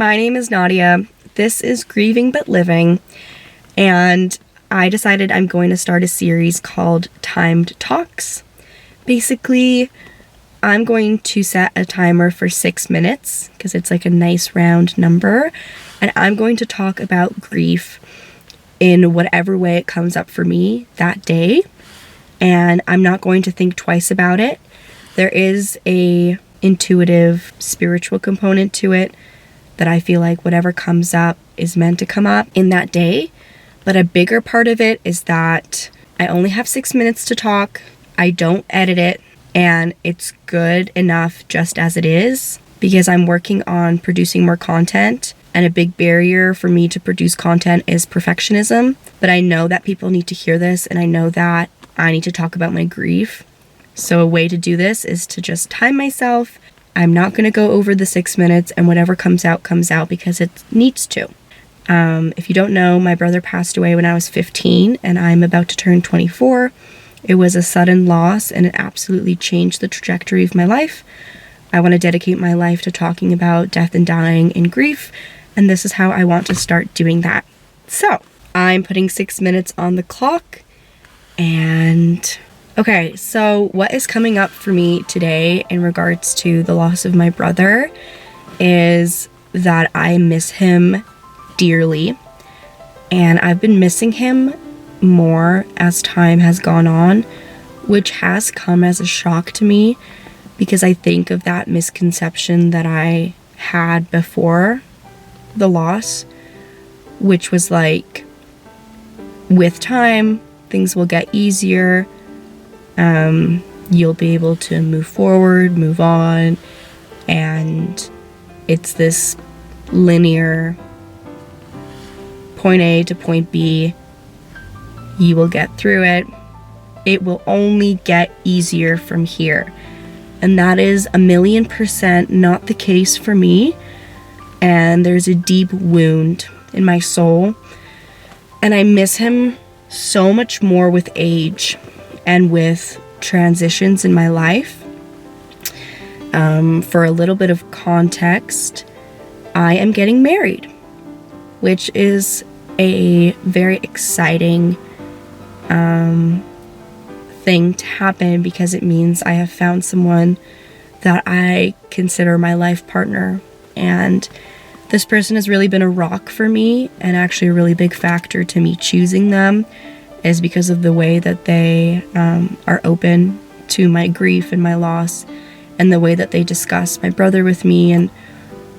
my name is Nadia. This is Grieving but Living, and I decided I'm going to start a series called Timed Talks. Basically, I'm going to set a timer for 6 minutes because it's like a nice round number, and I'm going to talk about grief in whatever way it comes up for me that day, and I'm not going to think twice about it. There is a intuitive spiritual component to it that I feel like whatever comes up is meant to come up in that day. But a bigger part of it is that I only have 6 minutes to talk. I don't edit it, and it's good enough just as it is because I'm working on producing more content, and a big barrier for me to produce content is perfectionism. But I know that people need to hear this, and I know that I need to talk about my grief. So a way to do this is to just time myself. I'm not going to go over the 6 minutes, and whatever comes out because it needs to. If you don't know, my brother passed away when I was 15, and I'm about to turn 24. It was a sudden loss, and it absolutely changed the trajectory of my life. I want to dedicate my life to talking about death and dying and grief, and this is how I want to start doing that. So, I'm putting 6 minutes on the clock, and okay, so what is coming up for me today in regards to the loss of my brother is that I miss him dearly, and I've been missing him more as time has gone on, which has come as a shock to me because I think of that misconception that I had before the loss, which was like, with time, things will get easier. You'll be able to move forward, move on, and it's this linear point A to point B. You will get through it. It will only get easier from here. And that is 1,000,000% not the case for me. And there's a deep wound in my soul. And I miss him so much more with age and with transitions in my life. For a little bit of context, I am getting married, which is a very exciting thing to happen because it means I have found someone that I consider my life partner. And this person has really been a rock for me, and actually a really big factor to me choosing them is because of the way that they are open to my grief and my loss, and the way that they discuss my brother with me, and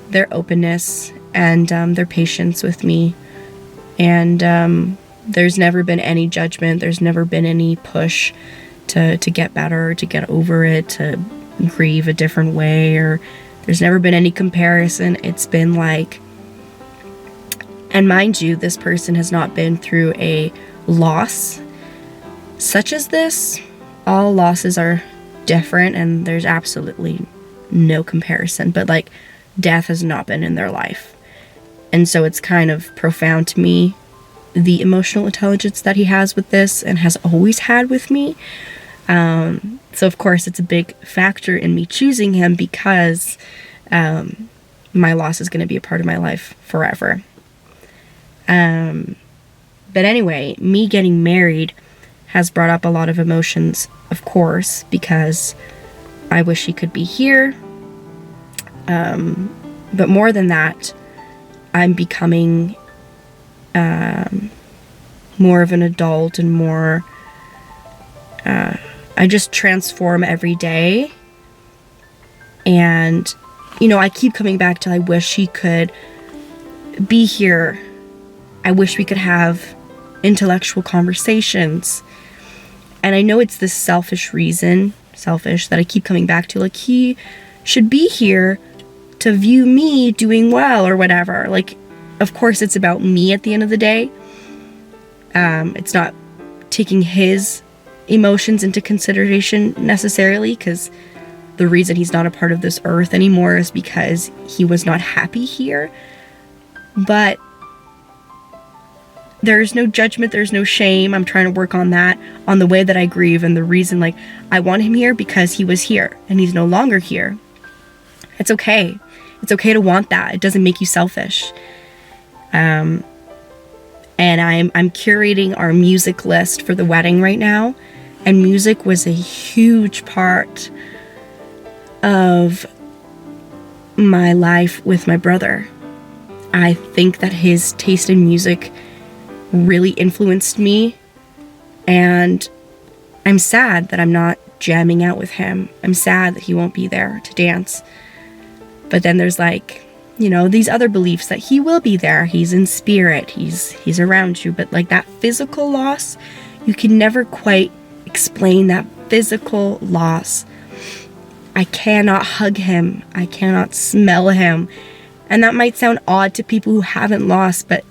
their openness and their patience with me. And there's never been any judgment. There's never been any push to get better, to get over it, to grieve a different way, or there's never been any comparison. It's been like, and mind you, this person has not been through a loss such as this. All losses are different, and there's absolutely no comparison, but like, death has not been in their life. And so it's kind of profound to me, the emotional intelligence that he has with this and has always had with me. So of course it's a big factor in me choosing him because my loss is going to be a part of my life forever. But anyway, me getting married has brought up a lot of emotions, of course, because I wish he could be here. But more than that, I'm becoming more of an adult and more, I just transform every day. And, you know, I keep coming back to I wish he could be here. I wish we could have intellectual conversations. And I know it's this selfish that I keep coming back to. Like, he should be here to view me doing well or whatever. Like, of course it's about me at the end of the day. It's not taking his emotions into consideration necessarily, because the reason he's not a part of this earth anymore is because he was not happy here. But there's no judgment, there's no shame. I'm trying to work on that, on the way that I grieve, and the reason, like, I want him here because he was here and he's no longer here. It's okay. It's okay to want that. It doesn't make you selfish. And I'm curating our music list for the wedding right now. And music was a huge part of my life with my brother. I think that his taste in music really influenced me, and I'm sad that I'm not jamming out with him. I'm sad that he won't be there to dance. But then there's like, you know, these other beliefs that he will be there. He's in spirit. He's around you. But like that physical loss, you can never quite explain that physical loss. I cannot hug him. I cannot smell him. And that might sound odd to people who haven't lost, but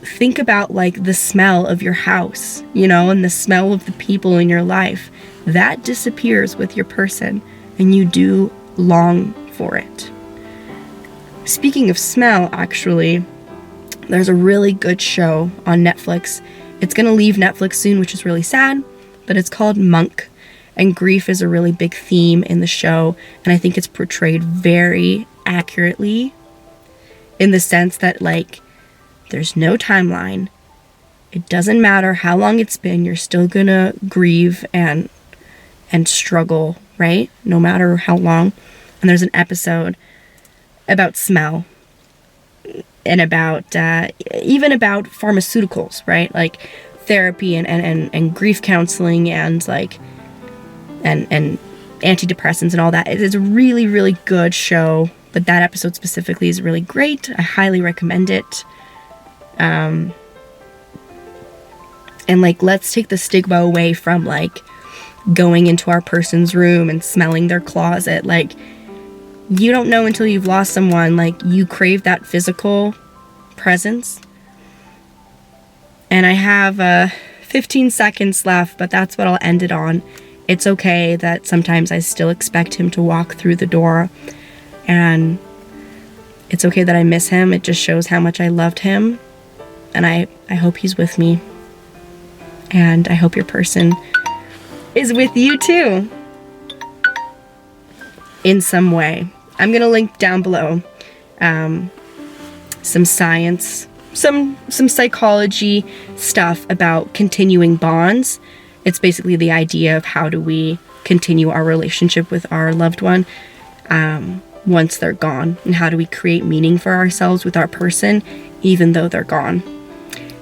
think about like the smell of your house, you know, and the smell of the people in your life. That disappears with your person, and you do long for it. Speaking of smell, actually, there's a really good show on Netflix. It's going to leave Netflix soon, which is really sad, but it's called Monk. And grief is a really big theme in the show, and I think it's portrayed very accurately in the sense that, like, there's no timeline. It doesn't matter how long it's been, you're still gonna grieve and struggle, right? No matter how long. And there's an episode about smell and about even about pharmaceuticals, right? Like therapy and grief counseling and like and antidepressants and all that. It's a really, really good show, but that episode specifically is really great. I highly recommend it. And like, let's take the stigma away from like going into our person's room and smelling their closet. Like, you don't know until you've lost someone. Like, you crave that physical presence. And I have 15 seconds left, but that's what I'll end it on. It's okay that sometimes I still expect him to walk through the door, and it's okay that I miss him. It just shows how much I loved him, and I hope he's with me, and I hope your person is with you too in some way. I'm gonna link down below some science, some psychology stuff about continuing bonds. It's basically the idea of how do we continue our relationship with our loved one once they're gone, and how do we create meaning for ourselves with our person even though they're gone.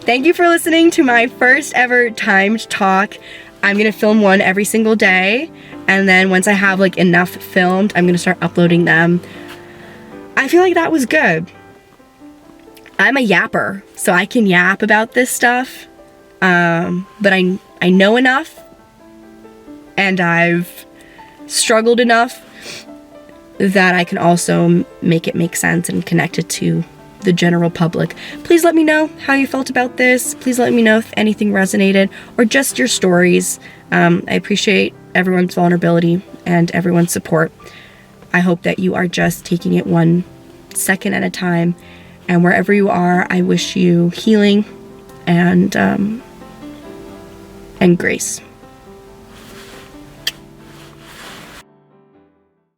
Thank you for listening to my first ever timed talk. I'm gonna film one every single day, and then once I have like enough filmed, I'm gonna start uploading them. I feel like that was good. I'm a yapper, so I can yap about this stuff, but I know enough, and I've struggled enough that I can also make it make sense and connect it to the general public. Please let me know how you felt about this. Please let me know if anything resonated, or just your stories. I appreciate everyone's vulnerability and everyone's support. I hope that you are just taking it 1 second at a time, and wherever you are, I wish you healing and grace.